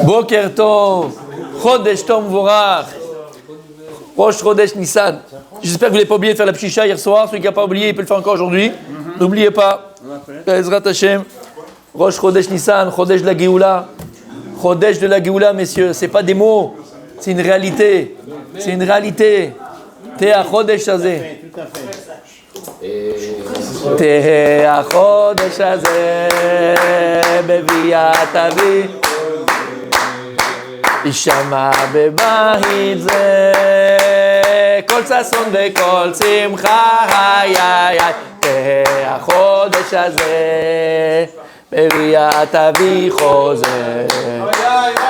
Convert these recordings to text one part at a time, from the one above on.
Boker Tov, Chodesh Tov Vorach, Rosh Chodesh Nissan. J'espère que vous n'avez pas oublié de faire la pchicha hier soir. Celui qui n'a pas oublié, il peut le faire encore aujourd'hui. N'oubliez pas. Ezrat Hashem. Rosh Chodesh Nissan, Chodesh de la Géoula. Chodesh de la Géoula, messieurs. Ce n'est pas des mots, c'est une réalité. C'est une réalité. T'es à Chodesh Hazeh. תהא החודש הזה בביאת אבי יישמע בבית זה כל ששון וכל שמחה תהא החודש הזה בביאת אבי חוזר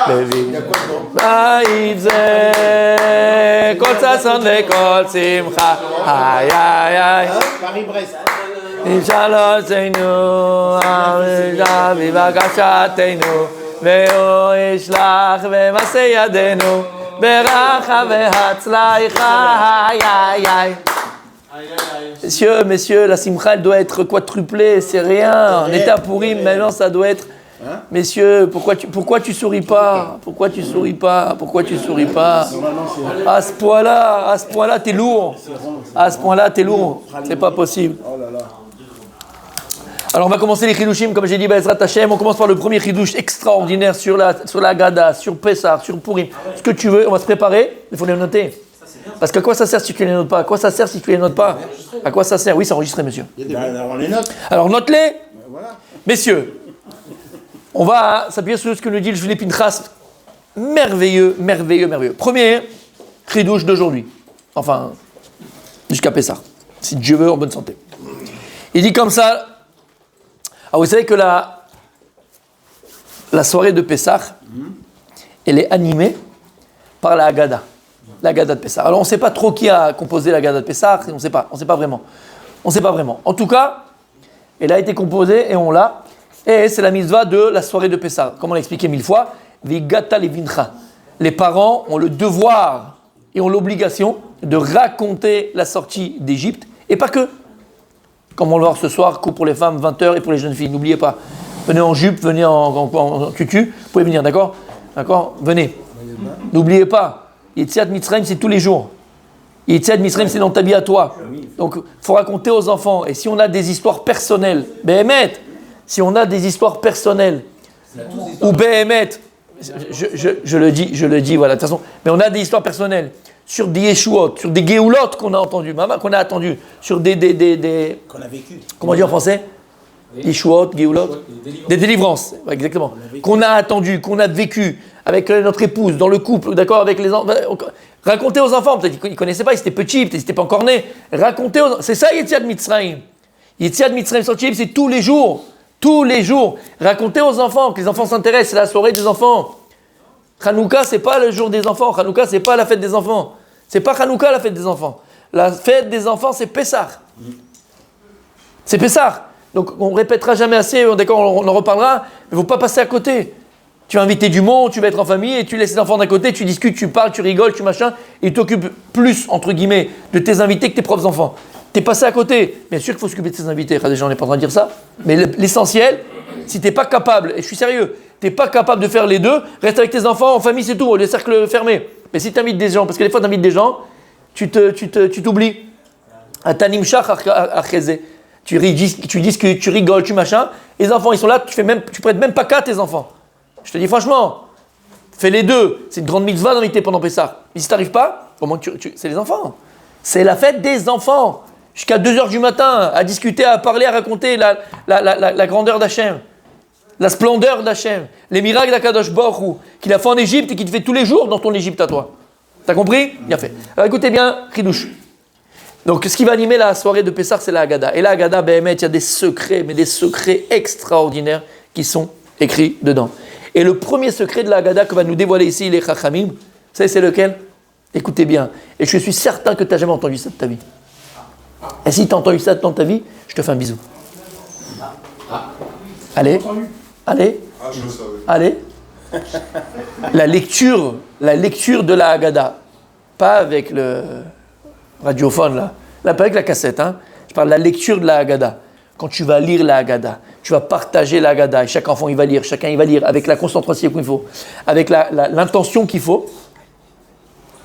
בבית זה כל ששון וכל שמחה שלושנו אבי בקשתנו והוא ישלח במעשה ידינו ברכה והצלחה. Messieurs, la simcha, elle doit être quadruplée, c'est rien. On était à Pourim, maintenant ça doit être... Messieurs, pourquoi tu souris pas? Pourquoi tu souris pas? Pourquoi tu souris pas? À ce point-là, t'es lourd. À ce point-là, t'es lourd. C'est pas possible. Alors on va commencer les chidushim, comme j'ai dit, Bezrat Hashem. On commence par le premier chidush extraordinaire sur la Gada, sur Pessah, sur Pourim. Ce que tu veux, on va se préparer, il faut les noter. Parce qu'à quoi ça sert si tu les notes pas? À quoi ça sert si tu les notes pas? À quoi ça sert? Oui, c'est enregistré, monsieur. On les note. Alors note-les. Voilà. Messieurs, on va s'appuyer sur ce que nous dit le Jules Pinchas. Merveilleux. Premier chidush d'aujourd'hui. Enfin, jusqu'à Pessah. Si Dieu veut, en bonne santé. Il dit comme ça. Ah, vous savez que la soirée de Pessah, elle est animée par la Haggadah. La Haggadah de Pessah. Alors on ne sait pas trop qui a composé la Haggadah de Pessah, on ne sait pas vraiment. En tout cas, elle a été composée et on l'a. Et c'est la mitzvah de la soirée de Pessah. Comme on l'a expliqué 1000 fois, Vigata levincha. Les parents ont le devoir et ont l'obligation de raconter la sortie d'Égypte. Et pas que. Comme on le voit ce soir, cours pour les femmes, 20h, et pour les jeunes filles. N'oubliez pas. Venez en jupe, venez en tutu. Vous pouvez venir, d'accord? D'accord? Venez. N'oubliez pas. Yetziat Mitzrayim, c'est tous les jours. Yetziat Mitzrayim, c'est dans ta vie à toi. Donc, il faut raconter aux enfants. Et si on a des histoires personnelles, Béhémet, si on a des histoires personnelles, ou Béhémet, je le dis, voilà, de toute façon, mais on a des histoires personnelles sur des Yeshuot, sur des Géoulot qu'on a entendu, qu'on a attendu, sur des qu'on a vécu. Comment dire en français? Yeshuot, Géoulot, des délivrances, ouais, exactement. Qu'on a attendu, qu'on a vécu avec notre épouse, dans le couple, d'accord, avec les enfants. Racontez aux enfants, peut-être qu'ils ne connaissaient pas, ils étaient petits, peut-être ils n'étaient pas encore nés. Racontez aux enfants, c'est ça Yetziat Mitzrayim. Yetziat Mitzrayim sorti, c'est tous les jours. Tous les jours. Racontez aux enfants, que les enfants s'intéressent, c'est la soirée des enfants. Hanouka, c'est pas le jour des enfants. Hanouka, c'est pas la fête des enfants. C'est pas Hanouka la fête des enfants. La fête des enfants, c'est Pessah. C'est Pessah. Donc on répétera jamais assez, d'accord, on en reparlera, mais il ne faut pas passer à côté. Tu vas inviter du monde, tu vas être en famille et tu laisses les enfants d'un côté, tu discutes, tu parles, tu rigoles, tu machin, et tu t'occupes plus, entre guillemets, de tes invités que tes propres enfants. Tu es passé à côté. Bien sûr qu'il faut s'occuper de tes invités. Déjà, on n'est pas en train de dire ça. Mais l'essentiel, si tu n'es pas capable, et je suis sérieux, tu n'es pas capable de faire les deux, reste avec tes enfants, en famille, c'est tout, les cercles fermés. Mais si tu invites des gens, parce que des fois tu invites des gens, tu t'oublies. Atanim shach acheze. Tu discutes, tu rigoles, tu machin. Les enfants, ils sont là, tu prêtes même pas qu'à tes enfants. Je te dis franchement, fais les deux. C'est une grande mitzvah d'inviter pendant Pessah. Mais si tu n'arrives pas, au moins c'est les enfants. C'est la fête des enfants. Jusqu'à 2h du matin, à discuter, à parler, à raconter la grandeur d'Hachem, la splendeur d'Hachem, les miracles d'Akadosh Baruch Hu, qu'il a fait en Égypte et qu'il te fait tous les jours dans ton Égypte à toi. T'as compris? Bien fait. Alors écoutez bien, Chidush. Donc ce qui va animer la soirée de Pessah, c'est la Haggadah. Et la Haggadah, Béhémet, il y a des secrets, mais des secrets extraordinaires qui sont écrits dedans. Et le premier secret de la Haggadah que va nous dévoiler ici les Chachamim, vous savez c'est lequel? Écoutez bien. Et je suis certain que tu n'as jamais entendu ça de ta vie. Et si tu as entendu ça dans ta vie, je te fais un bisou. Allez. La lecture de la Haggadah. Pas avec le radiophone là. Là, pas avec la cassette. Hein. Je parle de la lecture de la Haggadah. quand tu vas lire la Haggadah, tu vas partager la Haggadah, et chaque enfant il va lire, chacun il va lire avec la concentration qu'il faut, avec l'intention qu'il faut,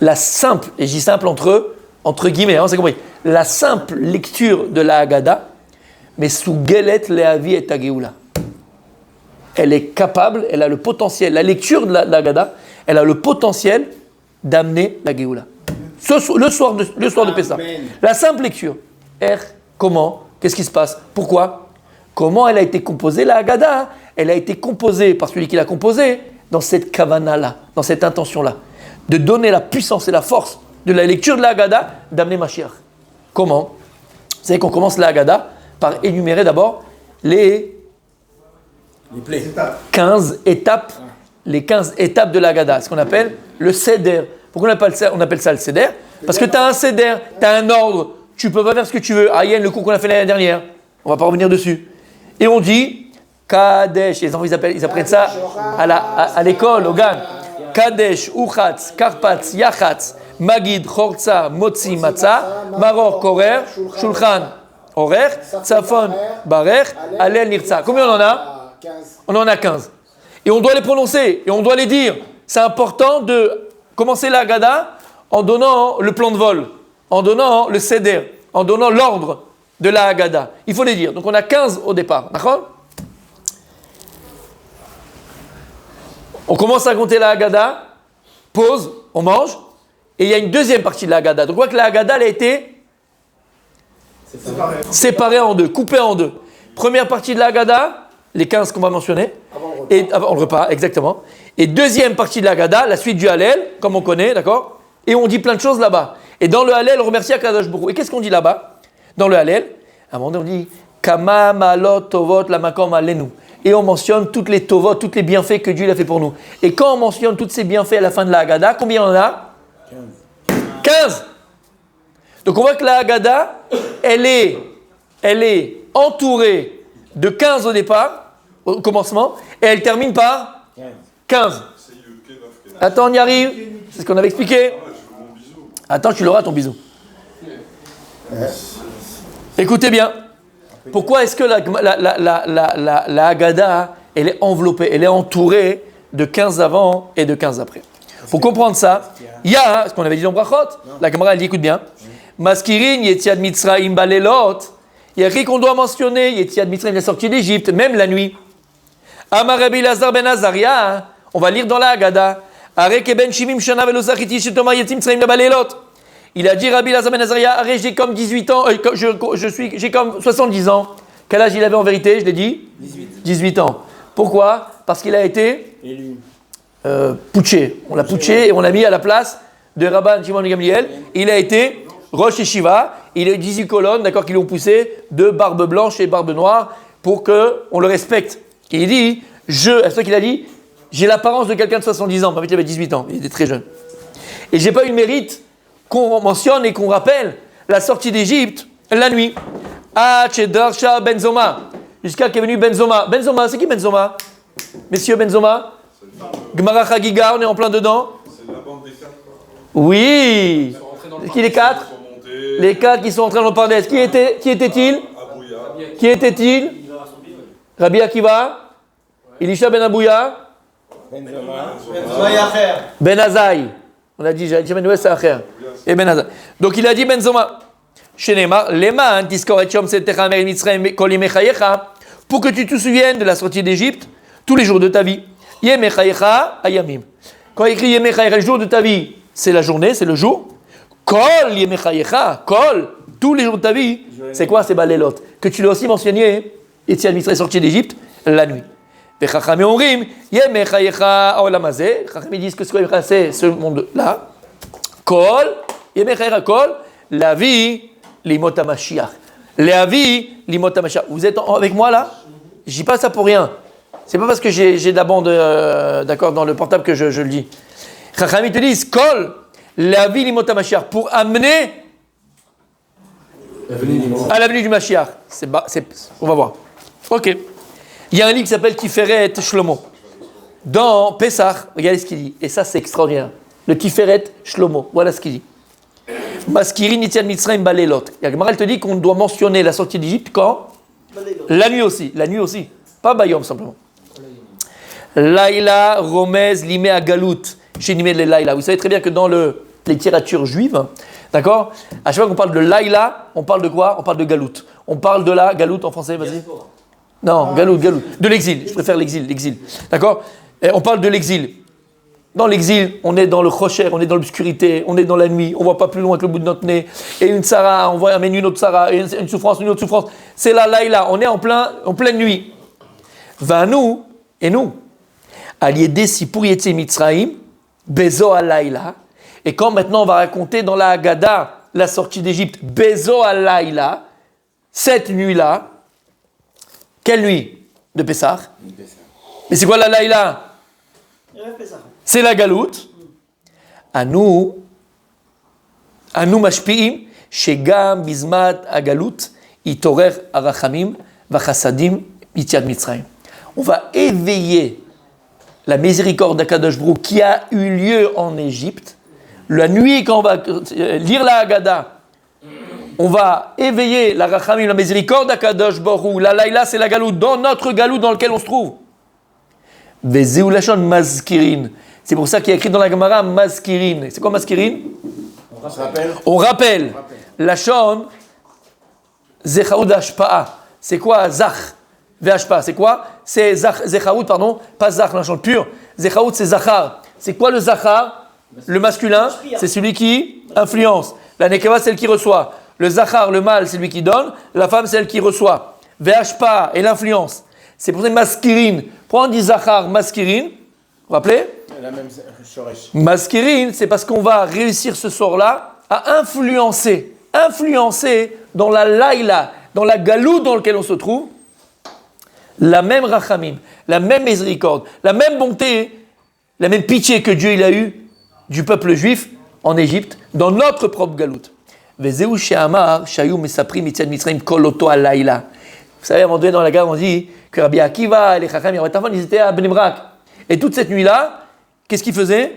la simple, et je dis simple entre guillemets, c'est compris, la simple lecture de la Haggadah, mais sous Gelet Lehavi et Tageoula. Elle est capable, elle a le potentiel, la lecture de la Haggadah, elle a le potentiel d'amener la Géoula. Le soir de Pessah. La simple lecture. Comment? Qu'est-ce qui se passe? Pourquoi? Comment elle a été composée, la Haggadah? Elle a été composée par celui qui l'a composée dans cette kavana-là, dans cette intention-là, de donner la puissance et la force de la lecture de la Haggadah, d'amener Mashiach. Comment? Vous savez qu'on commence la Haggadah par énumérer d'abord les 15 étapes, les 15 étapes de la Haggadah, ce qu'on appelle le Seder. Pourquoi on appelle ça le Seder? Parce que tu as un Seder, tu as un ordre, tu peux pas faire ce que tu veux. Aïen, le cours qu'on a fait l'année dernière, on va pas revenir dessus. Et on dit Kadesh, les enfants ils apprennent ça à l'école, au GAN. Kadesh, Uchatz, Karpatz, Yachatz, Magid, Chortza, Motzi, Matzah, Maror, Korer, Shulchan, Orer, Tzafon, Barer, Alel, Nirtza. Combien on en a? On en a 15. Et on doit les prononcer, et on doit les dire. C'est important de commencer la Haggadah en donnant le plan de vol, en donnant le Seder, en donnant l'ordre de la Haggadah. Il faut les dire. Donc on a 15 au départ. D'accord? On commence à compter la Haggadah, pause, on mange, et il y a une deuxième partie de la Haggadah. Donc on voit que la Haggadah elle a été séparée en deux, coupée en deux. Première partie de la Haggadah, les 15 qu'on va mentionner, avant le repas, exactement. Et deuxième partie de la Haggadah, la suite du Hallel, comme on connaît, d'accord? Et on dit plein de choses là-bas. Et dans le Hallel, on remercie Akadosh Baruch Hu. Et qu'est-ce qu'on dit là-bas? Dans le Hallel, à un moment donné, on dit Kama malot tovot la makom alenu. Et on mentionne toutes les tovot, tous les bienfaits que Dieu a fait pour nous. Et quand on mentionne tous ces bienfaits à la fin de la Haggadah, combien on en a? 15. Donc on voit que la Haggadah, elle est entourée de 15 au départ, au commencement, et elle termine par 15. Attends, on y arrive. C'est ce qu'on avait expliqué. Attends, tu l'auras ton bisou. Écoutez bien. Pourquoi est-ce que la Haggadah, elle est enveloppée, elle est entourée de 15 avant et de 15 après? Pour comprendre ça, il y a ce qu'on avait dit dans Brachot. La Gemara, elle dit, écoute bien. Maskirin yetziat Mitzrayim balelot. Il y a écrit qu'on doit mentionner Yetziat Mitzrayim, la sortie d'Égypte, même la nuit. Amar Rabbi Lazar ben Azaria, on va lire dans la Haggadah. Arek ben Shimim Shana velo Zachiti Shetoma Yetziat Mitzrayim balelot. Il a dit Rabbi Lazar ben Azaria, Arek j'ai comme 18 ans, j'ai comme 70 ans. Quel âge il avait en vérité? Je l'ai dit 18 ans. Pourquoi? Parce qu'il a été putché. On l'a putché et on l'a mis à la place de Rabban Shimon ben Gamliel. Il a été Rosh Yeshiva. Il a eu 18 colonnes, d'accord, qui l'ont poussé de barbe blanche et barbe noire pour qu'on le respecte. Et il dit, c'est ça qu'il a dit, j'ai l'apparence de quelqu'un de 70 ans. Il avait 18 ans, il était très jeune. Et j'ai pas eu le mérite qu'on mentionne et qu'on rappelle la sortie d'Égypte la nuit. Chedarsha Benzoma. Jusqu'à qu'est venu Benzoma. Benzoma, c'est qui Benzoma? Messieurs Benzoma? Gemara Chagiga, on est en plein dedans. C'est la bande des 4. Oui. C'est qui les 4? Les 4 qui sont entrés dans le Pardes. Qui était-il? Qui était-il? Rabbi Akiva, Elisha ben Abouya, Ben Azaï. On a dit, c'est Acher. Et Ben Azaï. Donc il a dit Benzoma. Pour que tu te souviennes de la sortie d'Égypte tous les jours de ta vie. Quand il écrit Yemechayecha, le jour de ta vie, c'est la journée, c'est le jour. Kol Yemechayecha, Kol, tous les jours de ta vie, c'est quoi? C'est Balelot. Que tu l'as aussi mentionné, Yetziat Mitzrayim sorti d'Égypte, la nuit. Chachamim omrim, Yemechayecha olam hazeh. Chachamim disent que c'est ce monde-là. Kol, Yemechayecha, Kol, la vie, l'imot HaMashiach. La vie, l'imot HaMashiach. Vous êtes avec moi là? Je dis pas ça pour rien. C'est pas parce que j'ai de la bande, d'accord, dans le portable que je le dis. Chachamim te disent, Kol, la vie l'imot HaMashiach, pour amener à l'avenue du Mashiach. On va voir. Ok. Il y a un livre qui s'appelle Tiferet Shlomo. Dans Pessah, regardez ce qu'il dit. Et ça, c'est extraordinaire. Le Tiferet Shlomo. Voilà ce qu'il dit. Maskirin Yetziat Mitzrayim balelot. La Gemara, elle te dit qu'on doit mentionner la sortie d'Égypte quand? La nuit aussi. Pas Bayom simplement. Laïla, Romez, Limé à Galout, chez Nimé de Laïla. Vous savez très bien que dans les littératures juives, d'accord, à chaque fois qu'on parle de Laïla, on parle de quoi? On parle de Galout. On parle de la Galout en français, vas-y. Non, Galout. De l'exil. Je préfère l'exil. D'accord? Et on parle de l'exil. Dans l'exil, on est dans le rocher, on est dans l'obscurité, on est dans la nuit, on ne voit pas plus loin que le bout de notre nez. Et une Sarah, on voit amène une autre Sarah, et une souffrance, une autre souffrance. C'est la Laïla, on est en pleine nuit. Va nous, et nous, Aliédé Sipur Yetze Mitzraïm, Bezo à Laïla. Et quand maintenant on va raconter dans la Haggadah la sortie d'Égypte, Bezo à Laïla, cette nuit-là, quelle nuit de Pessah? Mais c'est quoi la Laïla? C'est la galoute. À nous mashpi'im, shegam bizmat agalout, itorer arachamim, vachasadim, itiad mitzrayim. On va éveiller la miséricorde d'Akadosh Baruch Hu qui a eu lieu en Égypte. La nuit, quand on va lire la Haggadah, on va éveiller la rachamim, la miséricorde d'Akadosh Baruch Hu. La laïla, c'est la galoute, dans notre galoute dans lequel on se trouve. Vezeu lashon mazkirin. C'est pour ça qu'il y a écrit dans la Gemara mazkirin. C'est quoi mazkirin? On rappelle. Lashon zechaoud hashpa'a. C'est quoi zach v'hashpa'a? C'est quoi? C'est zechaoud, pardon, pas zach, lashon pur. Zechaoud, c'est zachar. C'est quoi le zachar? Le masculin, c'est celui qui influence. La nekeva, c'est celle qui reçoit. Le zachar, le mâle, c'est lui qui donne. La femme, c'est elle qui reçoit. V'hashpa'a et l'influence. C'est pour ça masquirine. Pourquoi on dit zachar, masquirine? Vous vous rappelez? La même Masquirine, c'est parce qu'on va réussir ce soir-là à influencer dans la laïla, dans la galoute dans laquelle on se trouve, la même rachamim, la même miséricorde, la même bonté, la même pitié que Dieu il a eu du peuple juif en Égypte, dans notre propre galoute. Vezeu she'amar shayu mesaprim mitziat mitzrayim kol oto halayla. Vous savez, à un moment donné dans la gare, on dit que Rabbi Akiva et les Chacham, ils étaient à Bnei Brak. Et toute cette nuit-là, qu'est-ce qu'ils faisaient?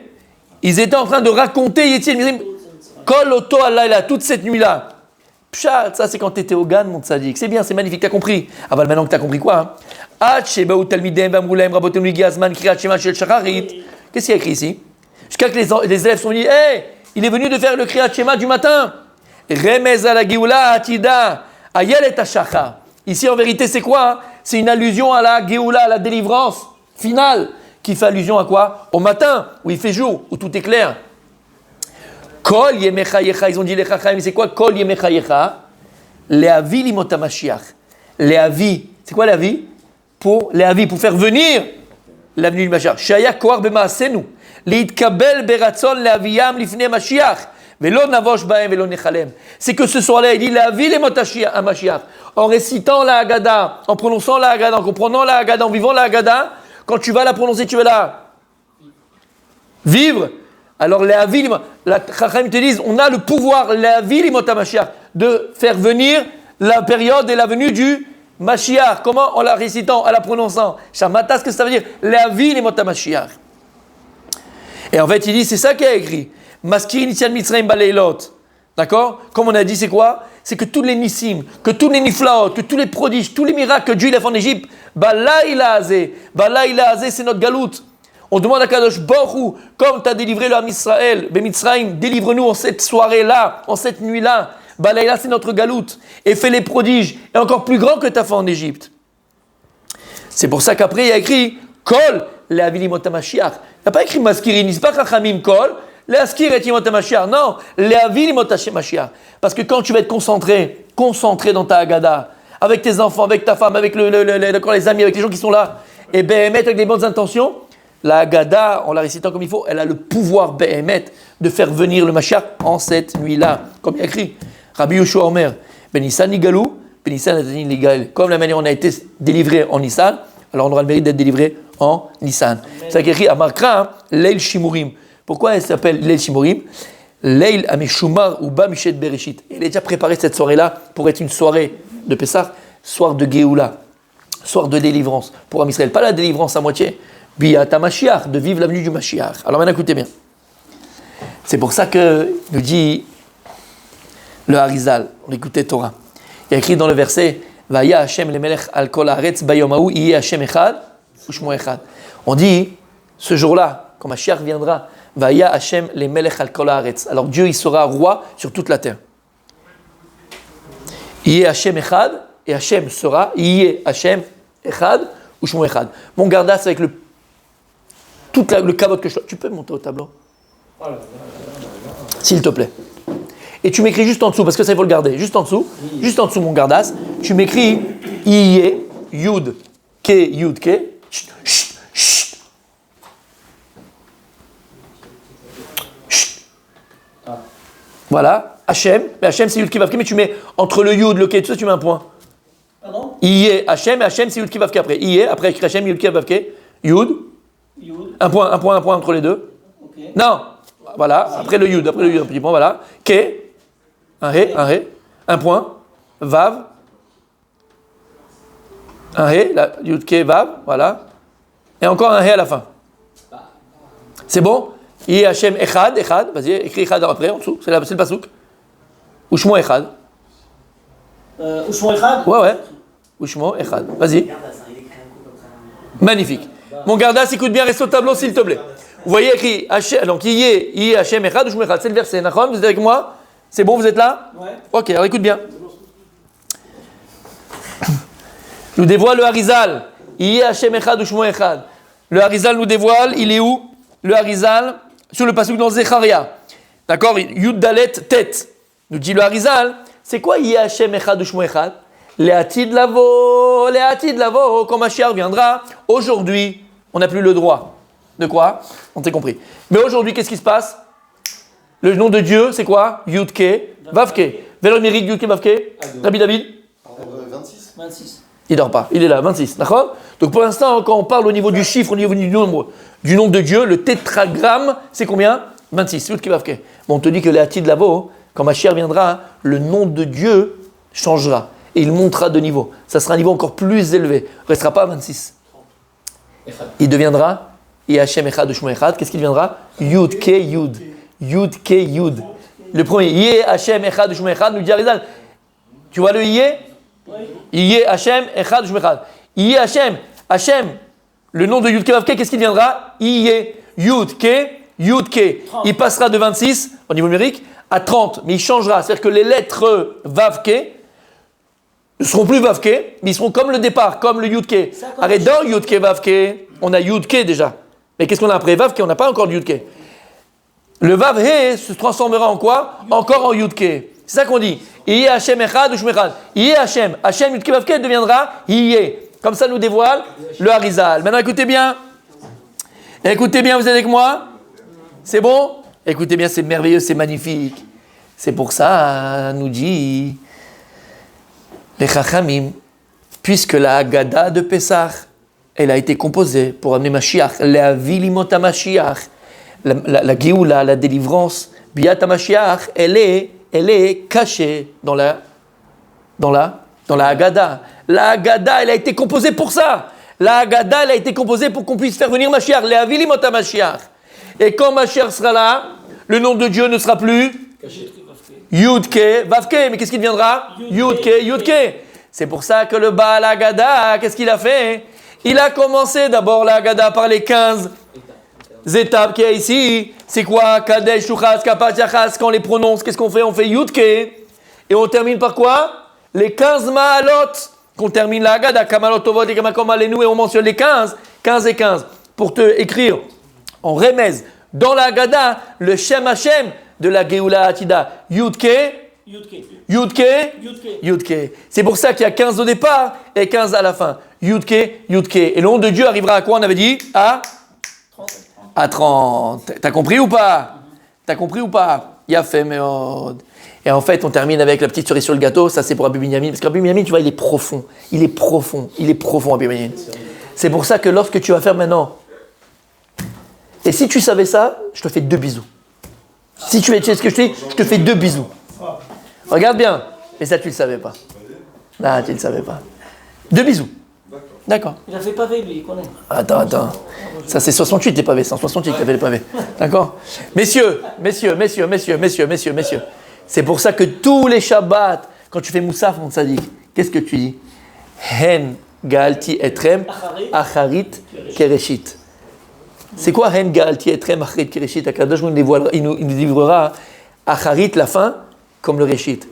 Ils étaient en train de raconter Yetziat Mitzrayim Kol Oto Halayla, toute cette nuit-là. Pshat, ça c'est quand tu étais au Gan, mon tzadik. C'est bien, c'est magnifique, t'as compris. Ah bah maintenant que t'as compris quoi? Qu'est-ce qu'il y a écrit ici? Jusqu'à que les élèves sont dit, hey, il est venu de faire le Kriyat Shema du matin. Remez à la Geoula Atida, Ayel et Ashachar. Ici, en vérité, c'est quoi? C'est une allusion à la Géoula, à la délivrance finale, qui fait allusion à quoi? Au matin, où il fait jour, où tout est clair. Kol Yemechayecha, ils ont dit les Chacham, c'est quoi Kol Yemechayecha? Leavi limota Mashiach. Leavi, c'est quoi Leavi? Pour faire venir l'avenue du Mashiach. Shaya koar b'maasenu. Leitkabel beratzon leaviyam lifnei Mashiach. C'est que ce soir-là, il dit la ville est à Mashiach. En récitant la Haggadah, en prononçant la Haggadah, en comprenant la Haggadah, en vivant la Haggadah, quand tu vas la prononcer, tu vas la vivre. Alors, la ville, la Chacham te disent, on a le pouvoir, la ville est Mashiach, de faire venir la période et la venue du Mashiach. Comment? En la récitant, en la prononçant. Shamata, ce que ça veut dire? La ville est Mashiach. Et en fait, il dit, c'est ça qu'il a écrit. Maskirin Yetziat Mitzrayim baleilot. D'accord? Comme on a dit, c'est quoi? C'est que tous les nissim, que tous les niflaot, que tous les prodiges, tous les miracles que Dieu il a fait en Égypte, balaïla azé, c'est notre galoute. On demande à Kadosh Baruch Hu, comme tu as délivré le Ham Israël, Mitzrayim, délivre-nous en cette soirée-là, en cette nuit-là. Balaïla, c'est notre galoute. Et fais les prodiges, et encore plus grands que tu as fait en Égypte. C'est pour ça qu'après, il y a écrit Kol, le'avili mot HaMashiach. Il n'y a pas écrit Maskirin, c'est pas Chachamim Kol. L'Askir et Timot Mashiach. Non, l'Avi Timot Mashiach. Parce que quand tu vas être concentré dans ta Haggadah, avec tes enfants, avec ta femme, avec les amis, avec les gens qui sont là, et Behemet avec les bonnes intentions, la Haggadah, en la récitant comme il faut, elle a le pouvoir Behemet de faire venir le Mashiach en cette nuit-là. Comme il y a écrit, Rabbi Yoshua Omer, Ben Nissan Nigalou, Ben Nissan Natanin Ligal. Comme la manière on a été délivré en Nissan, alors on aura le mérite d'être délivré en Nissan. C'est ça qui est écrit à Markra, Leil Shimurim. Pourquoi elle s'appelle Leil Shimurim? Leil Ameshumar ou Ba Mishet Bereshit. Il a déjà préparé cette soirée-là pour être une soirée de Pessah, soir de Géoula, soir de délivrance pour Am Israël. Pas la délivrance à moitié, Biyata Mashiach, de vivre l'avenue du Mashiach. Alors maintenant écoutez bien. C'est pour ça que nous dit le Harizal, on écoutait Torah. Il y a écrit dans le verset Vaya Hashem le melech al kol haaretz bayom hahu yeh Hashem echad ushmo echad. On dit, ce jour-là, quand Mashiach viendra, Vaya Hashem le melech al kol haaretz. Alors Dieu, il sera roi sur toute la terre. Yeh Hashem echad, et Hashem sera, Yeh Hashem echad ushmo echad. Mon gardas avec le kavod que je... Tu peux monter au tableau? S'il te plaît. Et tu m'écris juste en dessous, parce que ça il faut le garder, juste en dessous, mon gardas, tu m'écris Iye, Yud, Ke, Yud, Ke, chut, chut, chut. Chut. Voilà, Hachem, mais Hachem c'est Yud Ke Vav Ke, mais tu mets entre le Yud, le Ke, tout ça tu mets un point. Pardon? Iye, Hachem, et Hachem c'est Yud Ke Vav Ke après. Iye, après écrit Hachem, Yud Ke Vav Ke, Yud, un point entre les deux. Okay. Non, voilà, après le Yud, un petit point, voilà. Ke, un He, un point, Vav, un He, la Yud Ke Vav, voilà. Et encore un He à la fin. C'est bon? Yeh Hashem Echad, vas-y, écris Echad après, en dessous, c'est le pasouk. Ushmo Echad. Ushmo Echad? Ouais. Ushmo Echad, vas-y. Magnifique. Mon gardas, écoute bien, reste au tableau s'il te plaît. Vous voyez écrit Hashem, donc Yeh Hashem Echad, Ushmo Echad, c'est le verset. Nachon, vous êtes avec moi? C'est bon, vous êtes là? Ouais. Ok, alors écoute bien. Nous dévoile le Harizal. Yeh Hashem Echad Ushmo Echad. Le Harizal nous dévoile, il est où? Le Harizal, sur le pasuk dans Zecharia. D'accord? Yud Dalet Tet. Nous dit le Harizal, c'est quoi Yeh Hashem Echad Ushmo Echad? Le'atid lavo, quand Mashiach viendra. Aujourd'hui, on n'a plus le droit. De quoi? On s'est compris. Mais aujourd'hui, qu'est-ce qui se passe? Le nom de Dieu, c'est quoi? Yud Ke Vav Ke. Vers le mérite Yud Ke Vav Ke. Rabbi David? 26. Il dort pas, il est là, 26, d'accord? Donc pour l'instant, quand on parle au niveau du chiffre, au niveau du nombre de Dieu, le tétragramme, c'est combien? 26, Yud Ke Vav Ke. Bon, on te dit que l'Atid Lavo, quand Mashiach viendra, le nom de Dieu changera. Et il montera de niveau. Ça sera un niveau encore plus élevé. Il ne restera pas à 26. Il deviendra Hashem Echad Ushmo Echad. Qu'est-ce qu'il deviendra? Yud Ke Yud. Yud Ke Yud. Le premier, Yeh Hashem Echad Ushmo Echad, nous dit Arizal. Tu vois le Yeh? Yeh Hashem Echad Ushmo Echad. Yeh Hashem, le nom de Yud Ke Vav Ke, qu'est-ce qu'il deviendra? Yeh Yud Ke. Il passera de 26 au niveau numérique à 30, mais il changera. C'est-à-dire que les lettres Vav Ke ne seront plus Vav Ke, mais ils seront comme le départ, comme le Yud Ke. Arrête, dans Yud Ke Vav Ke, on a Yud Ke déjà. Mais qu'est-ce qu'on a après Vav Ke? On n'a pas encore de Yud Ke. Le Vav He se transformera en quoi? Encore en Yud Ke. C'est ça qu'on dit. Yeh Hashem Echad Ushmo Echad. Yeh Hashem Yud Ke Vav Ke deviendra Yeh. Comme ça nous dévoile le Harizal. Maintenant écoutez bien, vous êtes avec moi? C'est bon? Écoutez bien, c'est merveilleux, c'est magnifique. C'est pour ça, nous dit les Chachamim, puisque la Haggadah de Pessah, elle a été composée pour amener Mashiach, la Vilimota Mashiach, la Géoula, la délivrance, Biat Mashiach, elle est cachée dans la Haggadah. La Haggadah, elle a été composée pour ça. La Haggadah, elle a été composée pour qu'on puisse faire venir Mashiach, la Vilimota Mashiach. Et quand Mashiach sera là, le nom de Dieu ne sera plus Yud Ke Vav Ke. Mais qu'est-ce qui deviendra? Yud Ke. C'est pour ça que le Baal Haggadah, qu'est-ce qu'il a fait? Il a commencé d'abord la Haggadah par les 15 étapes qu'il y a ici. C'est quoi? Kadesh, Shuchas, Kapat, Yachas. Quand on les prononce, qu'est-ce qu'on fait? On fait Yud Ke. Et on termine par quoi? Les 15 Ma'alot. Qu'on termine la Haggadah. Kamalot Tovot et Kamakom Alenu. Et on mentionne les 15 et 15. Pour te écrire en remez dans la Haggadah le Shem Hashem de la Géoula Atida. Yud Ke. C'est pour ça qu'il y a 15 au départ et 15 à la fin. Yud Ke. Et le nom de Dieu arrivera à quoi? On avait dit à 30. T'as compris ou pas? Yafé Meod. Et en fait, on termine avec la petite cerise sur le gâteau. Ça, c'est pour Rabbi Binyamin. Parce que Rabbi Binyamin, tu vois, il est profond, Rabbi Binyamin. C'est pour ça que lorsque tu vas faire maintenant, et si tu savais ça, je te fais 2 bisous. Si tu sais ce que je te dis, je te fais 2 bisous. Regarde bien. Mais ça, tu le savais pas. Ah, tu le savais pas. 2 bisous. D'accord. Il a fait pavé, lui, il connaît. Attends. Ça, c'est 68 les pavés. 168 qui avait les pavés. D'accord? Messieurs. C'est pour ça que tous les Shabbats, quand tu fais Moussaf, on tzadik, qu'est-ce que tu dis? Hen Gaalti Etrem Acharit Kereshit. C'est quoi Hen Gaalti Etrem Acharit Kereshit? Akadosh il nous livrera Acharit, la fin, comme le Reshit.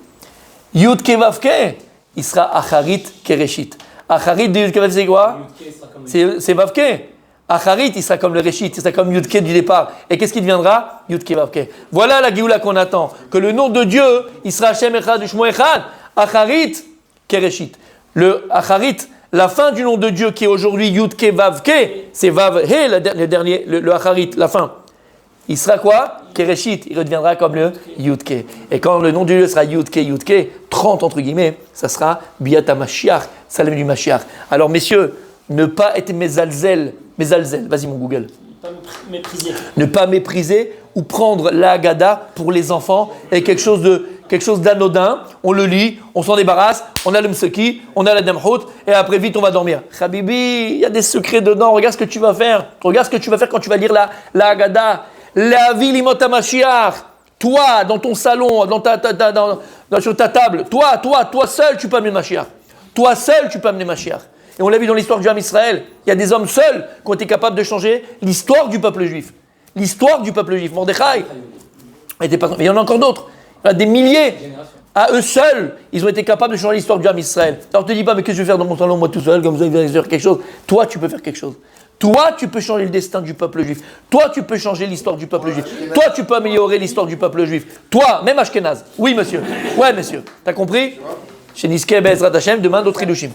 Yud Kevavke, il sera Acharit Kereshit. Acharit de Yud Kevavke, c'est quoi? C'est Vavke. Acharit, il sera comme le Reshit, il sera comme Yud Ke du départ. Et qu'est-ce qui deviendra? Yud Kevavke. Voilà la Géoula qu'on attend. Que le nom de Dieu, il sera Hashem Echad, Shmo Echad. Acharit Kereshit. Le Acharit, la fin du nom de Dieu qui est aujourd'hui Yud Ke Vav Ke, c'est Vav He, le dernier, le Acharit, la fin. Il sera quoi? Kereshit, il redeviendra comme le Yud Ke. Et quand le nom de Dieu sera Yud Ke, 30 entre guillemets, ça sera Biat HaMashiach, Salem du Mashiach. Alors messieurs, ne pas être mezalzel, vas-y mon Google. Mépriser. Ne pas mépriser ou prendre la Haggadah pour les enfants est quelque chose d'anodin. On le lit, on s'en débarrasse, on a le Mseki, on a la Damhout, et après vite on va dormir. Habibi, il y a des secrets dedans, regarde ce que tu vas faire. Regarde ce que tu vas faire quand tu vas lire la Haggadah. La vie limot HaMashiach. Toi, dans ton salon, sur ta table, toi seul, tu peux amener Mashiach. Toi seul, tu peux amener Mashiach. Et on l'a vu dans l'histoire du Ham Israël. Il y a des hommes seuls qui ont été capables de changer l'histoire du peuple juif. L'histoire du peuple juif. Mordechai. Mais il y en a encore d'autres. Il y en a des milliers. À eux seuls, ils ont été capables de changer l'histoire du Ham Israël. Alors te dis pas, mais qu'est-ce que je vais faire dans mon salon, moi tout seul, comme ça, il va faire quelque chose. Toi, tu peux faire quelque chose. Toi, tu peux changer le destin du peuple juif. Toi, tu peux changer l'histoire du peuple juif. Toi, tu peux améliorer l'histoire du peuple juif. Toi, même Ashkenaz. Oui, monsieur. Ouais, monsieur. T'as compris? Chez Niske Bezrat Hashem, demain d'autres Hidushim.